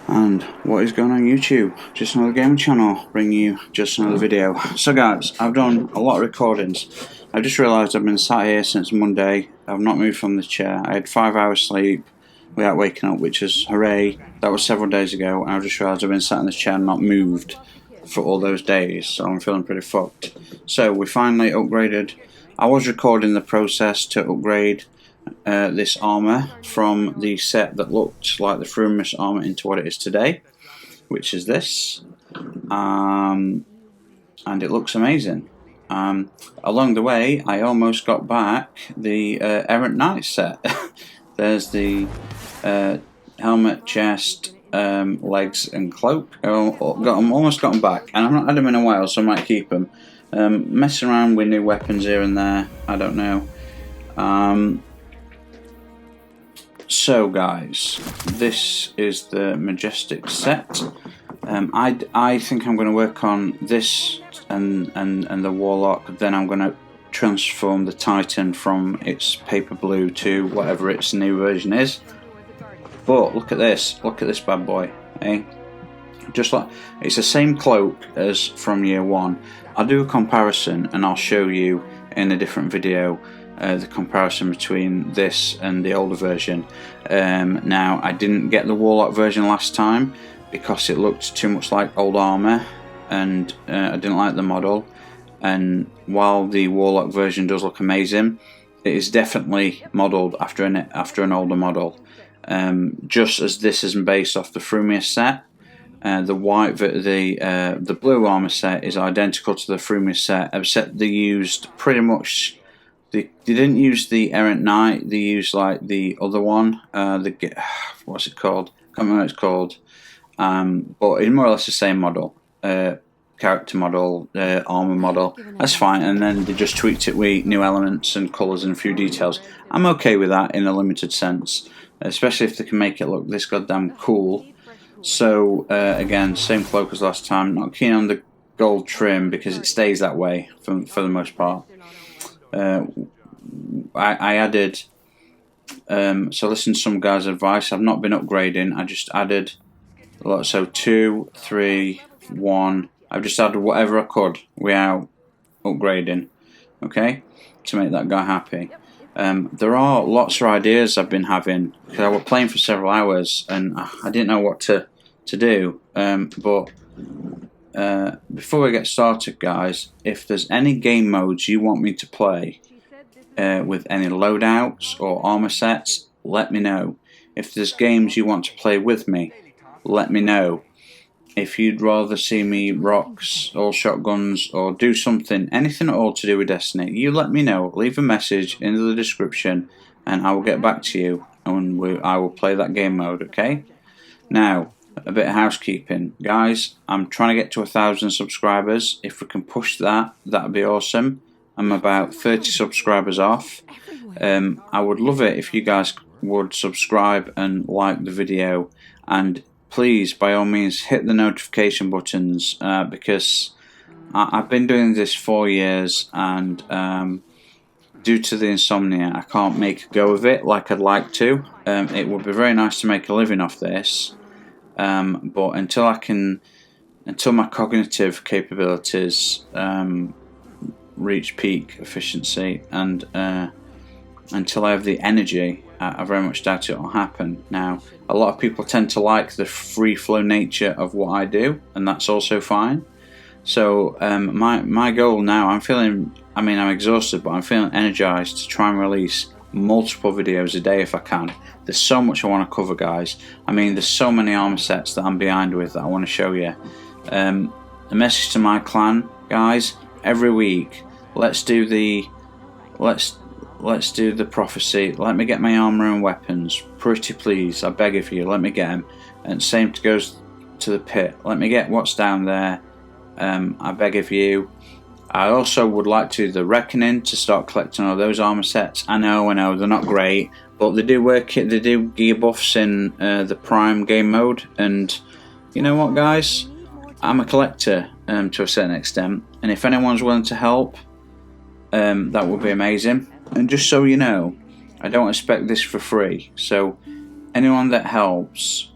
And what is going on YouTube? Just another gaming channel, bringing you just another video. So guys, I've done a lot of recordings. I just realised I've been sat here since Monday. I've not moved from the chair. I had 5 hours sleep without waking up, which is hooray. That was several days ago, and I just realised I've been sat in this chair and not moved for all those days, so I'm feeling pretty fucked. So we finally upgraded. I was recording the process to upgrade this armour from the set that looked like the FRUMIOUS armour into what it is today, which is this, and it looks amazing. Along the way I almost got back the Errant Knight set. There's the helmet, chest, legs and cloak. Almost got them back, and I've not had them in a while, so I might keep them. Messing around with new weapons here and there, I don't know. So guys, this is the Majestic set. I think I'm going to work on this and the Warlock. Then I'm going to transform the Titan from its paper blue to whatever its new version is. But look at this bad boy, eh? Just like it's the same cloak as from year one. I'll do a comparison and I'll show you in a different video the comparison between this and the older version. Now I didn't get the Warlock version last time because it looked too much like old armour, and I didn't like the model. And while the Warlock version does look amazing, it is definitely modelled after an older model. Just as this is based off the FRUMIOUS set, the blue armour set is identical to the FRUMIOUS set, except they used pretty much. They didn't use the Errant Knight. They used like the other one. What's it called? Can't remember what it's called. But it's more or less the same model, character model, armor model. That's fine. And then they just tweaked it with new elements and colours and a few details. I'm okay with that in a limited sense, especially if they can make it look this goddamn cool. So again, same cloak as last time. Not keen on the gold trim because it stays that way for the most part. I added, so listen to some guys' advice. I've not been upgrading. I just added a lot. So 2, 3, 1. I've just added whatever I could without upgrading, okay, to make that guy happy. There are lots of ideas I've been having because I was playing for several hours and I didn't know what to do. But before we get started, guys, if there's any game modes you want me to play with any loadouts or armor sets, let me know. If there's games you want to play with me, let me know. If you'd rather see me rocks or shotguns or do something, anything at all to do with Destiny, you let me know. Leave a message in the description and I will get back to you and I will play that game mode, okay? Now, a bit of housekeeping. Guys, I'm trying to get to 1,000 subscribers. If we can push that, that'd be awesome. I'm about 30 subscribers off. I would love it if you guys would subscribe and like the video, and please, by all means, hit the notification buttons because I've been doing this 4 years, and due to the insomnia, I can't make a go of it like I'd like to. It would be very nice to make a living off this, but until my cognitive capabilities reach peak efficiency and until I have the energy, I very much doubt it will happen. Now, a lot of people tend to like the free flow nature of what I do, and that's also fine. So my goal now, I'm exhausted, but I'm feeling energized to try and release multiple videos a day if I can. There's so much I want to cover, guys. There's so many armor sets that I'm behind with that I want to show you. The message to my clan, guys, every week, let's do the prophecy. Let me get my armor and weapons, pretty please. I beg of you, let me get them. And same goes to the pit. Let me get what's down there. I beg of you. I also would like to do the reckoning to start collecting all those armor sets. I know they're not great, but they do work. They do gear buffs in the Prime game mode, and you know what, guys? I'm a collector to a certain extent, and if anyone's willing to help, that would be amazing. And just so you know, I don't expect this for free. So anyone that helps,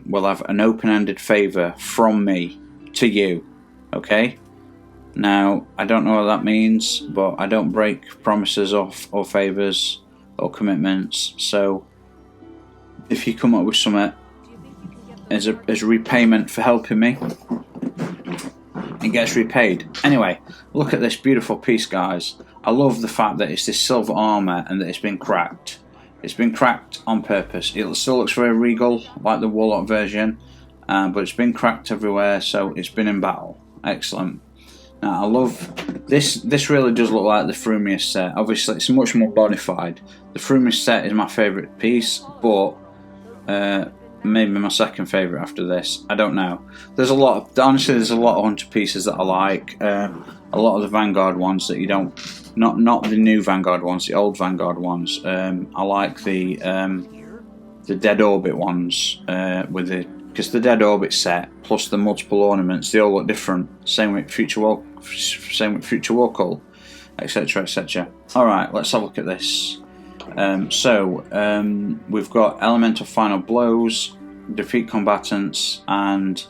will have an open-ended favour from me to you. Okay. Now I don't know what that means, but I don't break promises or favours or commitments. So if you come up with something as a repayment for helping me, it gets repaid. Anyway, look at this beautiful piece, guys. I love the fact that it's this silver armour and that it's been cracked. It's been cracked on purpose. It still looks very regal, like the Warlock version, but it's been cracked everywhere, so it's been in battle. Excellent. Now, I love this. This really does look like the FRUMIOUS set. Obviously, it's much more modified. The FRUMIOUS set is my favourite piece, but maybe my second favourite after this. I don't know. There's a lot of, honestly, there's a lot of Hunter pieces that I like. A lot of the Vanguard ones that you don't, not the new Vanguard ones, the old Vanguard ones. I like the Dead Orbit ones with the, because the Dead Orbit set plus the multiple ornaments, they all look different. Same with Future War Call, etc., etc. All right, let's have a look at this. We've got Elemental Final Blows, Defeat Combatants, and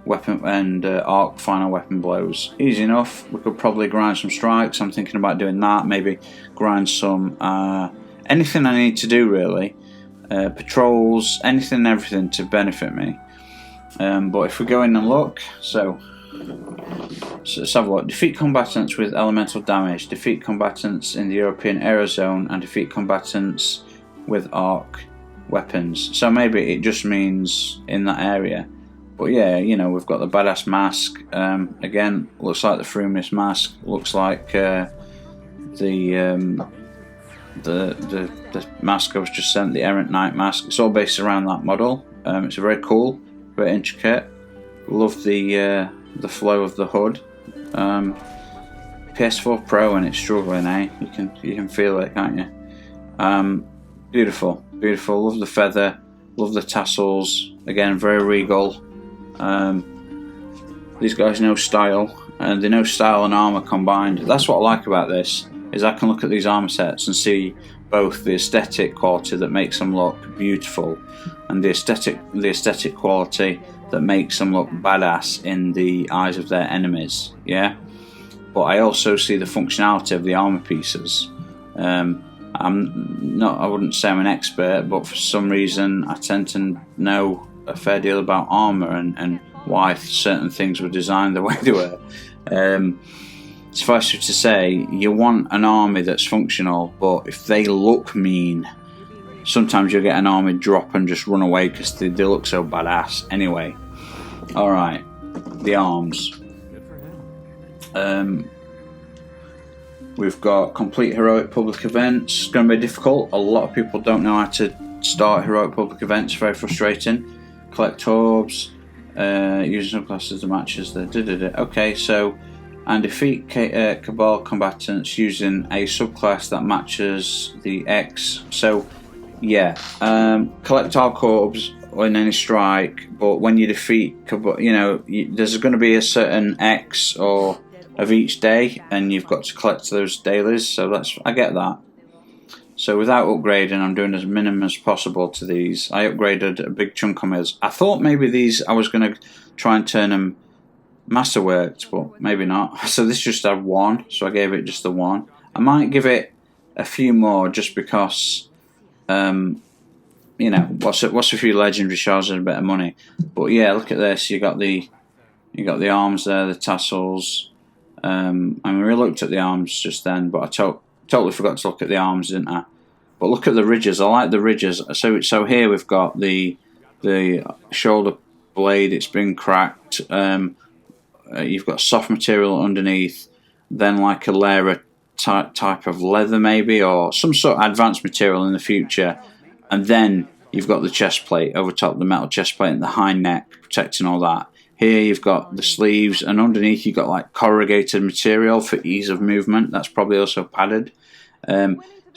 Weapon and Arc Final Weapon Blows. Easy enough. We could probably grind some strikes. I'm thinking about doing that. Maybe grind some anything I need to do really. Patrols, anything and everything to benefit me. But if we go in and look, so let's have a look. Defeat combatants with elemental damage, defeat combatants in the European Aerozone, and defeat combatants with arc weapons. So maybe it just means in that area. But yeah, you know, we've got the badass mask. Again, looks like the FRUMIOUS mask. Looks like the mask I was just sent, the Errant Knight mask. It's all based around that model. It's very cool, very intricate. Love the flow of the hood. PS4 Pro and it's struggling, eh? You can feel it, can't you? Beautiful, beautiful. Love the feather. Love the tassels. Again, very regal. These guys know style, and they know style and armour combined. That's what I like about this. Is I can look at these armour sets and see both the aesthetic quality that makes them look beautiful, and the aesthetic quality that makes them look badass in the eyes of their enemies. Yeah, but I also see the functionality of the armour pieces. I wouldn't say I'm an expert, but for some reason I tend to know a fair deal about armour and why certain things were designed the way they were. Suffice it to say, you want an army that's functional, but if they look mean, sometimes you'll get an army drop and just run away because they look so badass. Anyway, alright, the arms. We've got complete heroic public events. It's going to be difficult. A lot of people don't know how to start heroic public events. Very frustrating. Collect orbs, using subclasses to matches. Okay, so and defeat Cabal combatants using a subclass that matches the X. So yeah, collect arc orbs in any strike, but when you defeat Cabal, you know, there's going to be a certain X or of each day, and you've got to collect those dailies. So I get that. So without upgrading, I'm doing as minimum as possible to these. I upgraded a big chunk on these. I thought maybe these I was going to try and turn them masterworked, but maybe not. So this just had one, so I gave it just the one. I might give it a few more just because, you know, what's a few legendary shards and a bit of money. But yeah, look at this. You got the arms there, the tassels. I mean, we looked at the arms just then, but I totally forgot to look at the arms, didn't I? But look at the ridges. I like the ridges. So here we've got the shoulder blade. It's been cracked. You've got soft material underneath, then like a layer of type of leather maybe, or some sort of advanced material in the future, and then you've got the chest plate over top, the metal chest plate and the high neck protecting all that. Here you've got the sleeves, and underneath you've got like corrugated material for ease of movement. That's probably also padded.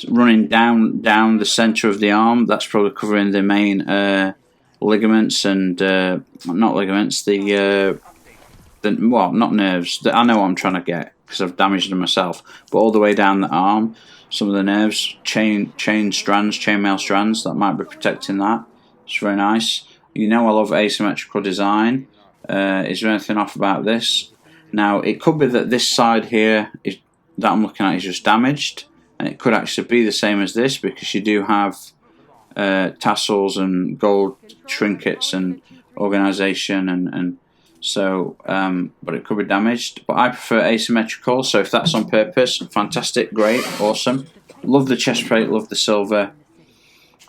Running down the centre of the arm, that's probably covering the main ligaments and not ligaments, well, not nerves. I know what I'm trying to get because I've damaged them myself. But all the way down the arm, some of the nerves, chainmail strands that might be protecting that. It's very nice. You know I love asymmetrical design. Is there anything off about this? Now, it could be that this side here that I'm looking at is just damaged, and it could actually be the same as this, because you do have tassels and gold trinkets and organisation, and so, but it could be damaged. But I prefer asymmetrical, so if that's on purpose, fantastic, great, awesome. Love the chest plate, love the silver.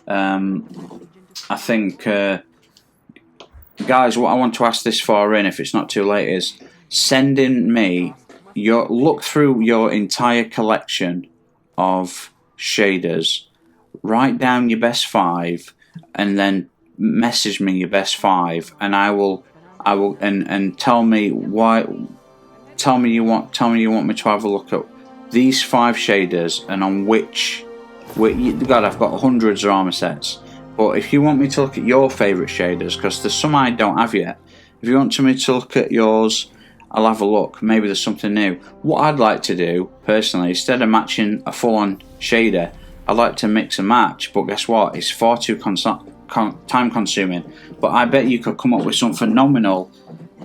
I think, guys, what I want to ask this far in, if it's not too late, is send in me look through your entire collection of shaders, write down your best 5, and then message me your best 5, and I will and tell me why. Tell me you want me to have a look at these 5 shaders, and on which God, I've got hundreds of armor sets. But if you want me to look at your favourite shaders, because there's some I don't have yet, if you want me to look at yours, I'll have a look. Maybe there's something new. What I'd like to do, personally, instead of matching a full-on shader, I'd like to mix and match. But guess what? It's far too time-consuming. But I bet you could come up with something phenomenal,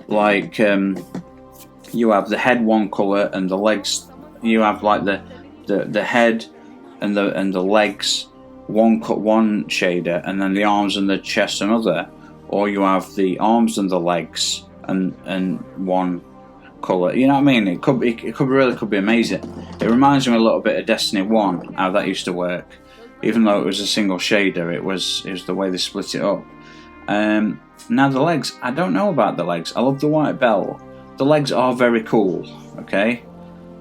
like you have the head one colour and the legs. You have like the head and the legs one shader, and then the arms and the chest another, or you have the arms and the legs and one colour. You know what I mean? It could be amazing. It reminds me a little bit of Destiny 1, how that used to work. Even though it was a single shader, it was the way they split it up. Now the legs, I don't know about the legs. I love the white belt. The legs are very cool. Okay,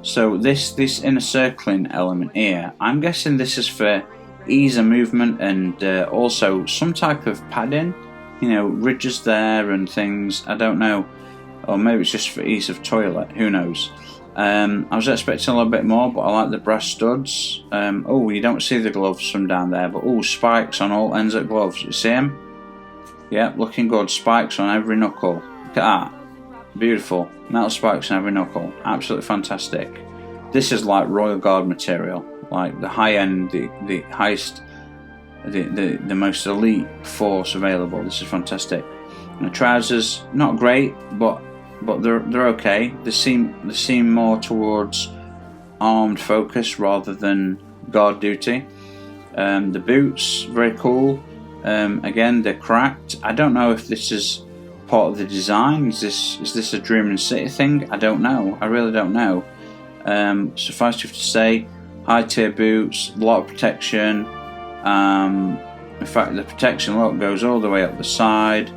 so this inner circling element here, I'm guessing this is for ease of movement, and also some type of padding. You know, ridges there and things. I don't know, or maybe it's just for ease of toilet. Who knows? I was expecting a little bit more, but I like the brass studs. Oh, you don't see the gloves from down there, but oh, spikes on all ends of gloves. You see them? Yeah, looking good. Spikes on every knuckle. Look at that. Beautiful. Metal spikes on every knuckle. Absolutely fantastic. This is like Royal Guard material, like the high end, the highest, the most elite force available. This is fantastic. And the trousers, not great, but they're okay. They seem more towards armed focus rather than guard duty. The boots, very cool. Again, they're cracked. I don't know if this is part of the design. Is this a Dream and City thing? I don't know. I really don't know. Suffice it to say, high tier boots, a lot of protection. In fact, the protection look goes all the way up the side,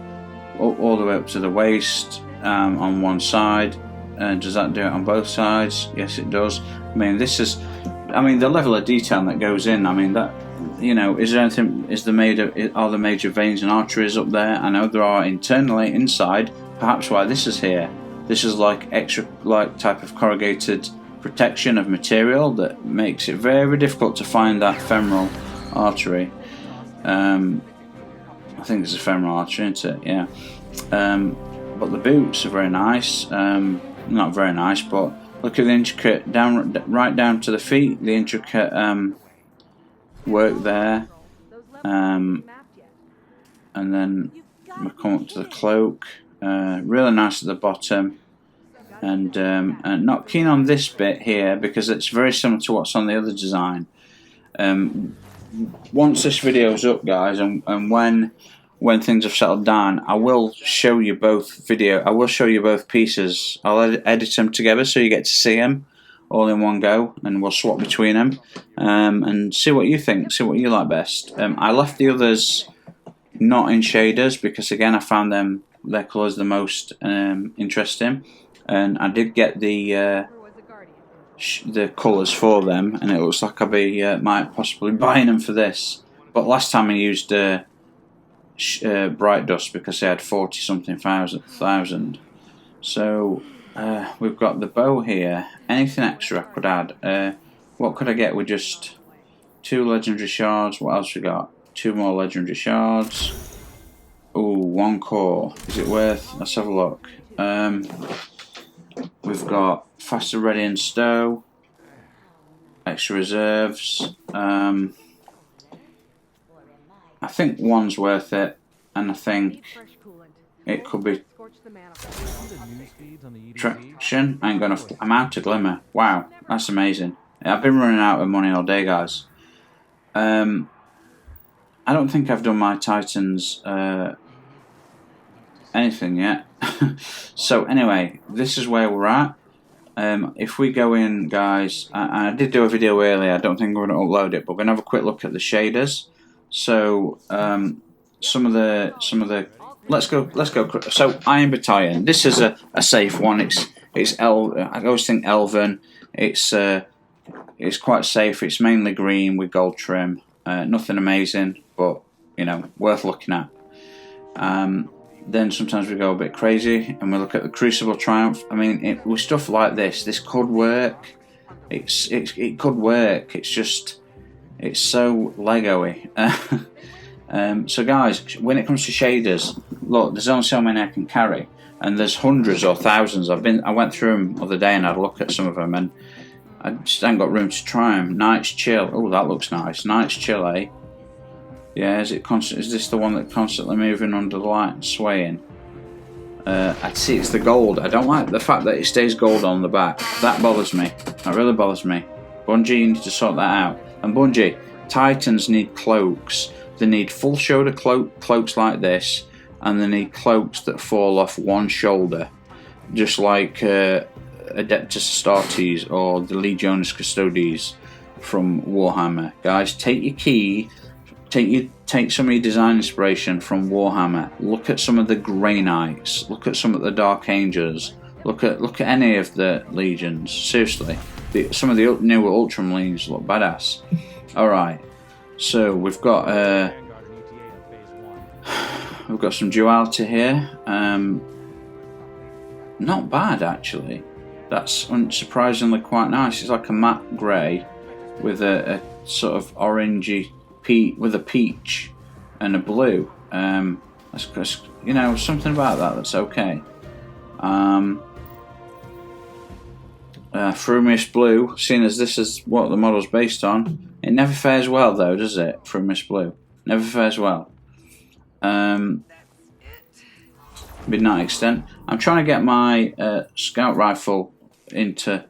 all the way up to the waist on one side. Does that do it on both sides? Yes, it does. I mean, the level of detail that goes in. I mean, that, you know, is there anything? Are the major veins and arteries up there? I know there are internally inside. Perhaps why this is here. This is like extra, like type of corrugated protection of material that makes it very difficult to find that femoral artery. I think it's a femoral artery, isn't it? Yeah. But the boots are very nice. Not very nice, but look at the intricate right down to the feet. The intricate work there. And then we come up to the cloak. Really nice at the bottom. And not keen on this bit here because it's very similar to what's on the other design. Once this video's up, guys, and when things have settled down, I will show you both pieces. I'll edit them together so you get to see them all in one go, and we'll swap between them and see what you think, see what you like best. I left the others not in shaders because, again, I found their colours the most interesting, and I did get the colours for them, and it looks like I might possibly buying them for this. But last time I used bright dust because they had 40 something thousand. So we've got the bow here. Anything extra I could add? What could I get with just 2 legendary shards? What else we got? 2 more legendary shards. Ooh, 1 core. Is it worth? Let's have a look. We've got faster ready and stow. Extra reserves. I think 1's worth it. and I think it could be traction. I'm out of glimmer. Wow, that's amazing. I've been running out of money all day, guys. I don't think I've done my Titans anything yet. So anyway, this is where we're at. If we go in, guys, I did do a video earlier. I don't think I'm going to upload it, but we're going to have a quick look at the shaders. So some of the let's go. So Iron Battalion. This is a safe one. I always think Elven. It's quite safe. It's mainly green with gold trim. Nothing amazing, but you know, worth looking at. Then sometimes we go a bit crazy and we look at the Crucible Triumph. I mean, with stuff like this could work. It could work. It's so Lego-y. So guys, when it comes to shaders, look, there's only so many I can carry, and there's hundreds or thousands. I went through them the other day and had a look at some of them, and I just haven't got room to try them. Night's Chill. Oh, that looks nice. Night's Chill, eh? Yeah, is this the one that's constantly moving under the light and swaying? I'd see it's the gold. I don't like the fact that it stays gold on the back. That bothers me. That really bothers me. Bungie, you need to sort that out. And Bungie, Titans need cloaks. They need full shoulder cloaks like this, and they need cloaks that fall off one shoulder, just like Adeptus Astartes or the Legionis Custodes from Warhammer. Guys, take your key. Take some of your design inspiration from Warhammer. Look at some of the Grey Knights. Look at some of the Dark Angels. Look at any of the legions. Seriously, some of the newer Ultramarines look badass. All right, so we've got some duality here. Not bad actually. That's unsurprisingly quite nice. It's like a matte grey with a sort of orangey with a peach and a blue. That's, you know, something about that's okay. FRUMIOUS blue, seeing as this is what the model's based on, it never fares well though, does it? FRUMIOUS blue never fares well. Midnight Extent. I'm trying to get my scout rifle into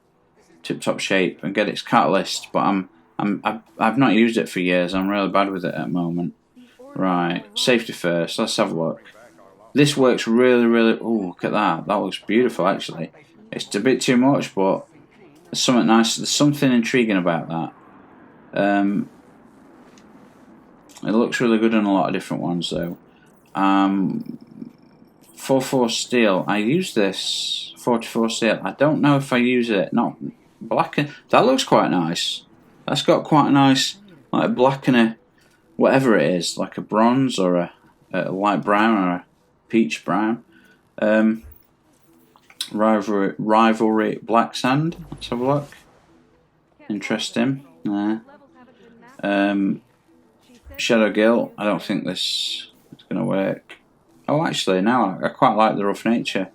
tip-top shape and get its catalyst, but I've not used it for years. I'm really bad with it at the moment. Right, safety first. Let's have a look. This works really. Oh, look at that. That looks beautiful, actually. It's a bit too much, but there's something nice. There's something intriguing about that. It looks really good on a lot of different ones, though. 4-4 steel. I use this 44 steel. I don't know if I use it. Not black. That looks quite nice. That's got quite a nice, like a black and a whatever it is, like a bronze or a light brown or a peach brown. Rivalry BLACKSAND. Let's have a look. Interesting. Shadow GILT. I don't think this is going to work. Oh, actually, now I quite like the rough nature.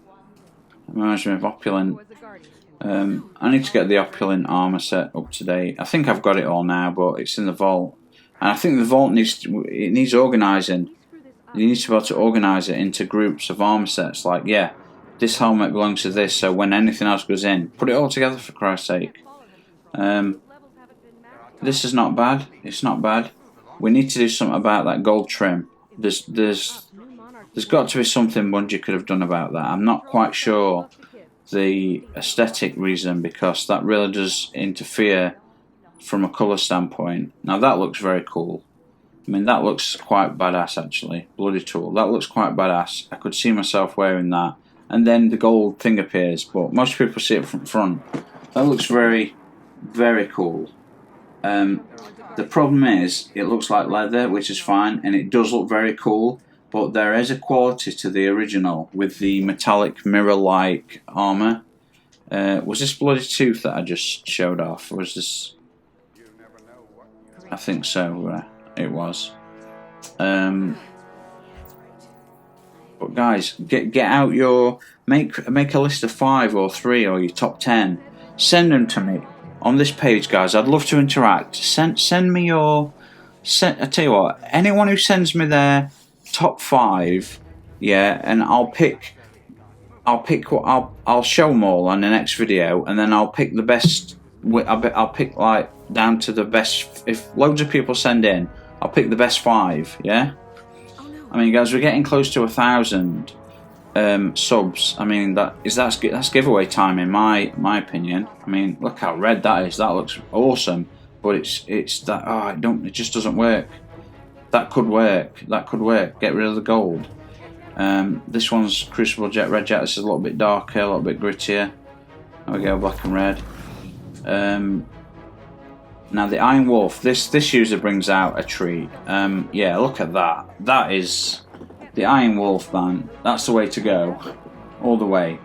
It reminds me of Opulent. I need to get the Opulent armour set up to date. I think I've got it all now, but it's in the vault. And I think the vault needs organising. You need to be able to organise it into groups of armour sets. Like, yeah, this helmet belongs to this, so when anything else goes in, put it all together for Christ's sake. This is not bad. It's not bad. We need to do something about that gold trim. There's got to be something Bungie could have done about that. I'm not quite sure the aesthetic reason, because that really does interfere from a colour standpoint. Now that looks very cool. I mean, that looks quite badass actually. Bloody Tool. That looks quite badass. I could see myself wearing that. And then the gold thing appears, but most people see it from front. That looks very, very cool. The problem is, it looks like leather, which is fine, and it does look very cool, but there is a quality to the original with the metallic mirror-like armour. Was this Bloody Tooth that I just showed off? Or was this... I think so, it was. But guys, get out your... Make a list of 5 or 3 or your top 10. Send them to me on this page, guys. I'd love to interact. Send me your... I tell you what, anyone who sends me their top 5, yeah, and I'll pick what I'll show them all on the next video, and then I'll pick the best. I'll pick like down to the best. If loads of people send in, I'll pick the best 5. Yeah. I mean, guys, we're getting close to 1,000 subs. I mean, that's giveaway time in my opinion. I mean, look how red that is. That looks awesome, but it's that. Oh, it just doesn't work. That could work. That could work. Get rid of the gold. This one's Crucible Jet REDJACK. This is a little bit darker, a little bit grittier. There we go, black and red. Now the Iron Wolf. This user brings out a treat. Yeah, look at that. That is the Iron Wolf, man. That's the way to go, all the way.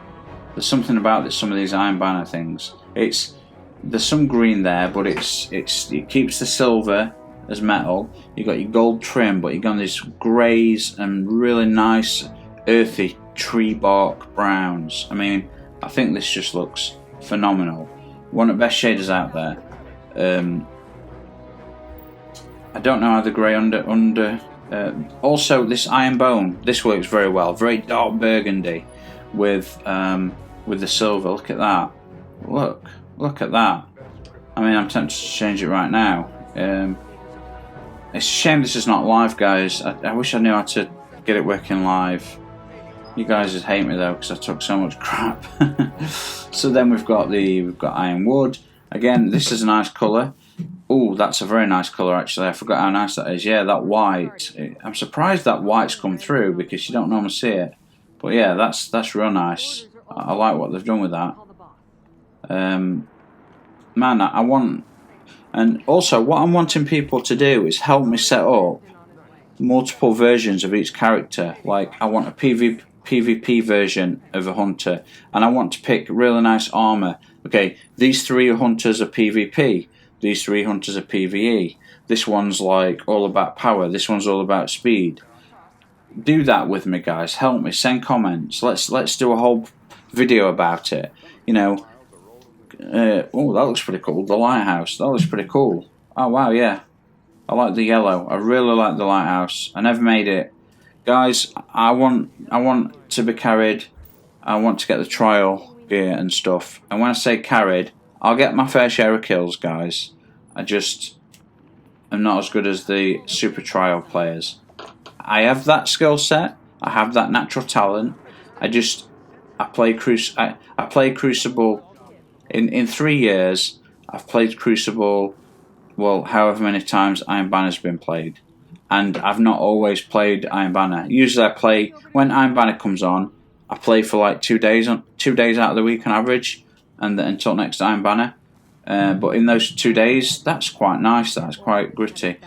There's something about some of these Iron Banner things. There's some green there, but it keeps the silver as metal. You got your gold trim, but you got these greys and really nice earthy tree bark browns. I mean, I think this just looks phenomenal. One of the best shaders out there. I don't know how the grey also this Iron Bone. This works very well. Very dark burgundy with the silver. Look at that. Look at that. I mean, I'm tempted to change it right now. It's a shame this is not live, guys. I wish I knew how to get it working live. You guys would hate me though, because I took so much crap. So then we've got Ironwood. Again, this is a nice colour. Oh, that's a very nice colour actually. I forgot how nice that is. Yeah, that white. I'm surprised that white's come through because you don't normally see it. But yeah, that's real nice. I like what they've done with that. Man, I want. And also, what I'm wanting people to do is help me set up multiple versions of each character. Like, I want a PvP version of a hunter, and I want to pick really nice armor. Okay, these 3 hunters are PvP, these 3 hunters are PvE. This one's like all about power, this one's all about speed. Do that with me, guys. Help me. Send comments. Let's do a whole video about it. You know. Oh, that looks pretty cool. The lighthouse. That looks pretty cool. Oh wow, yeah. I like the yellow. I really like the lighthouse. I never made it, guys. I want to be carried. I want to get the trial gear and stuff. And when I say carried, I'll get my fair share of kills, guys. I just am not as good as the super trial players. I have that skill set. I have that natural talent. I play Crucible. In 3 years, I've played Crucible, well, however many times Iron Banner's been played. And I've not always played Iron Banner. Usually I play, when Iron Banner comes on, I play for like 2 days out of the week on average, and until next Iron Banner. But in those 2 days, that's quite nice, that's quite gritty.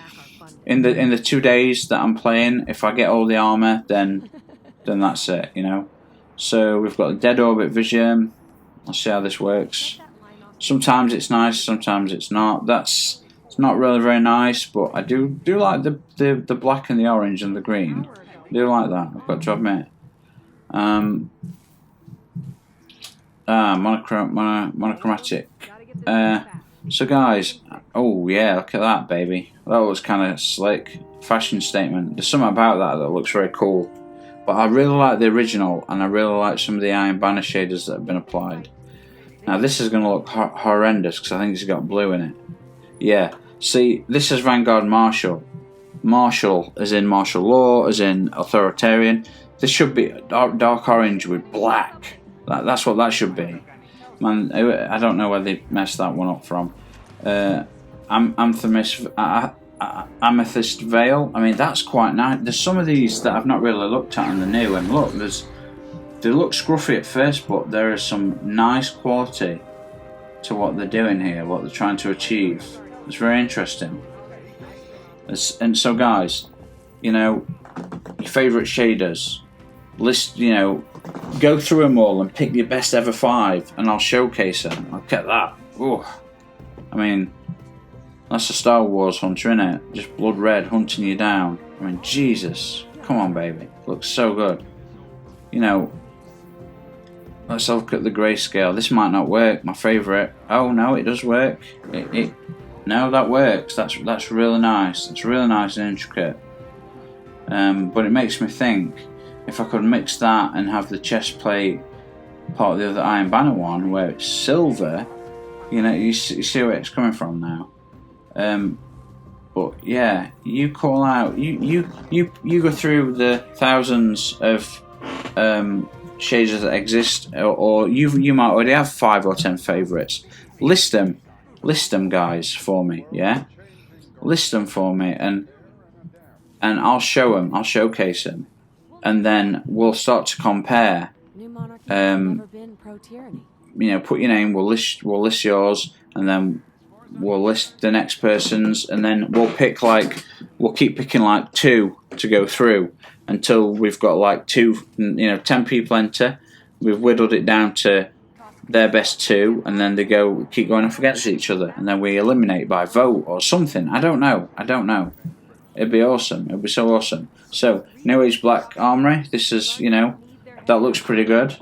In the 2 days that I'm playing, if I get all the armour, then that's it, you know. So we've got the Dead Orbit Vision. Let's see how this works. Sometimes it's nice, sometimes it's not. It's not really very nice, but I do like the black and the orange and the green. I do like that, I've got to admit. Monochromatic. So guys, oh yeah, look at that, baby. That looks kind of slick. Fashion statement. There's something about that looks very cool. But I really like the original, and I really like some of the Iron Banner shaders that have been applied. Now this is going to look horrendous because I think it's got blue in it. Yeah, see, this is Vanguard Martial. Martial as in martial law, as in authoritarian. This should be dark orange with black. That's what that should be. Man, I don't know where they messed that one up from. Amethyst Veil. I mean, that's quite nice. There's some of these that I've not really looked at in the new, and look, they look scruffy at first, but there is some nice quality to what they're doing here, what they're trying to achieve. It's very interesting. And so, guys, you know, your favourite shaders, go through them all and pick your best ever 5, and I'll showcase them. Look at that. Ooh. I mean, that's a Star Wars hunter, innit? Just blood red hunting you down. I mean, Jesus. Come on, baby. Looks so good. You know, let's look at the grayscale. This might not work, my favourite. Oh, no, it does work. No, that works. That's really nice. It's really nice and intricate. but it makes me think, if I could mix that and have the chest plate part of the other Iron Banner one where it's silver, you know, you see where it's coming from now. But yeah, you call out, you go through the thousands of shaders that exist, or you might already have 5 or 10 favourites. List them guys for me, yeah. List them for me, and I'll show them, I'll showcase them, and then we'll start to compare. You know, put your name, we'll list yours, and then we'll list the next person's, and then we'll pick we'll keep picking like 2 to go through until we've got like 2, you know, 10 people enter. We've whittled it down to their best 2, and then they keep going off against each other, and then we eliminate by vote or something. I don't know. It'd be awesome. It'd be so awesome. So, New Age Black Armory. This is, you know, that looks pretty good.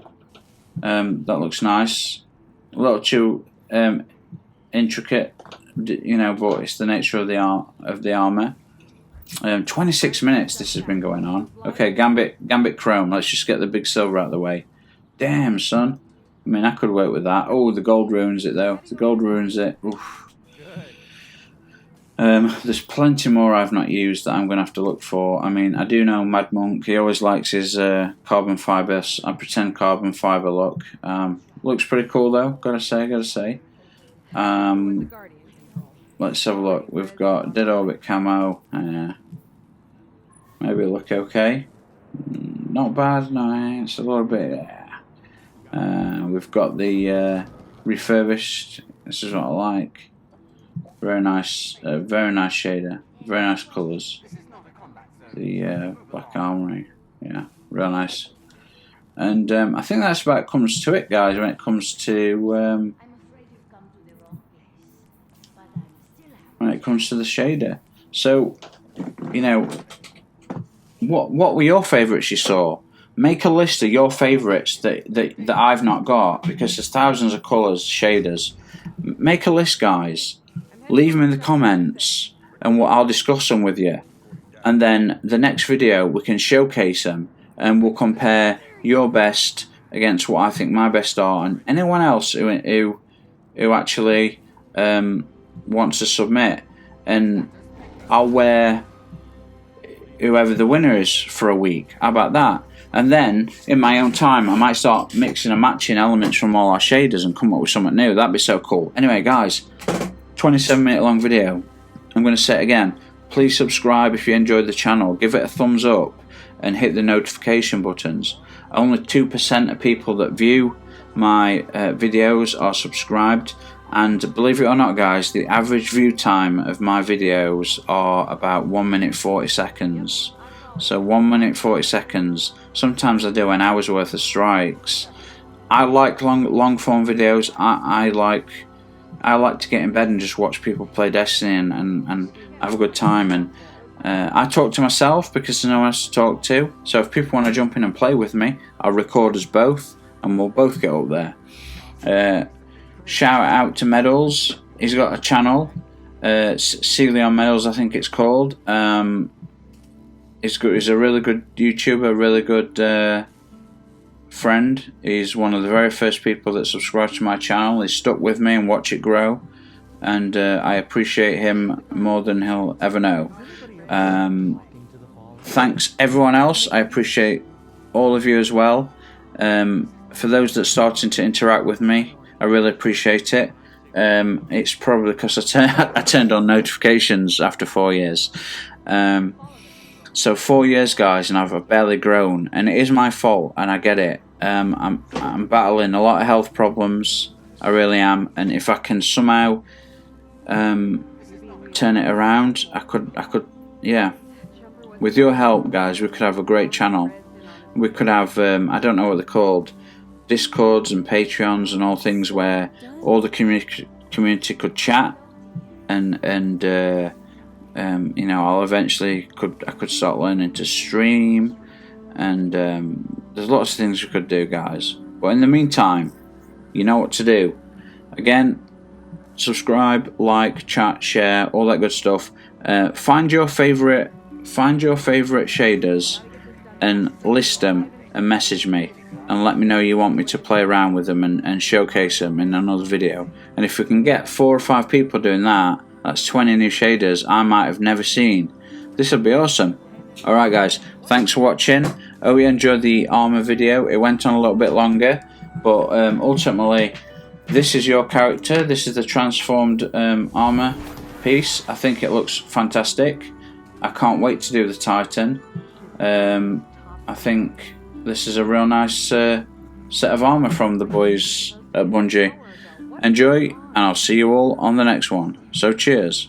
That looks nice. A little too intricate, you know, but it's the nature of the armor. 26 minutes this has been going on. Okay, Gambit Chrome. Let's just get the big silver out of the way. Damn, son. I mean, I could work with that. Oh, the gold ruins it though. The gold ruins it. Oof. There's plenty more I've not used that I'm going to have to look for. I mean, I do know Mad Monk. He always likes his carbon fibre. I pretend carbon fibre look. Looks pretty cool though. Gotta say. Let's have a look. We've got Dead Orbit Camo. Maybe look okay. Not bad. No, it's a little bit. We've got the refurbished. This is what I like. Very nice shader. Very nice colours. The Black Armory. Yeah, real nice. And I think that's about comes to it, guys. When it comes to the shader. So, you know, what were your favourites you saw? Make a list of your favourites that I've not got, because there's thousands of colours, shaders. Make a list, guys. Leave them in the comments, and I'll discuss them with you. And then the next video we can showcase them, and we'll compare your best against what I think my best are, and anyone else who actually wants to submit. And I'll wear whoever the winner is for a week. How about that? And then, in my own time, I might start mixing and matching elements from all our shaders and come up with something new. That'd be so cool. Anyway, guys, 27-minute long video. I'm going to say it again. Please subscribe if you enjoyed the channel. Give it a thumbs up and hit the notification buttons. Only 2% of people that view my videos are subscribed. And believe it or not, guys, the average view time of my videos are about 1 minute 40 seconds. So 1 minute 40 seconds. Sometimes I do an hour's worth of strikes. I like long form videos. I like to get in bed and just watch people play Destiny and have a good time. And I talk to myself because there's no one else to talk to. So if people want to jump in and play with me, I'll record us both and we'll both get up there. Shout out to Medals. He's got a channel, Celion Medals, I think it's called. He's a really good YouTuber, really good friend. He's one of the very first people that subscribed to my channel. He's stuck with me and watched it grow, and I appreciate him more than he'll ever know. Thanks everyone else. I appreciate all of you as well. For those that are starting to interact with me, I really appreciate it. It's probably because I turned on notifications after 4 years. So 4 years, guys, and I've barely grown, and it is my fault, and I get it. I'm battling a lot of health problems. I really am, and if I can somehow turn it around, I could, yeah. With your help, guys, we could have a great channel. We could have, I don't know what they're called, Discords and Patreons and all things where all the community could chat, and you know, I'll eventually I could start learning to stream, and there's lots of things we could do, guys. But in the meantime, you know what to do. Again, subscribe, like, chat, share, all that good stuff. Find your favourite find your favourite shaders and list them and message me and let me know you want me to play around with them and showcase them in another video. And if we can get 4 or 5 people doing that, that's 20 new shaders I might have never seen. This will be awesome. Alright guys, thanks for watching. Hope you enjoyed the Armour video. It went on a little bit longer, but ultimately this is your character. This is the transformed Armour piece. I think it looks fantastic. I can't wait to do the Titan. I think this is a real nice set of armour from the boys at Bungie. Enjoy, and I'll see you all on the next one. So cheers.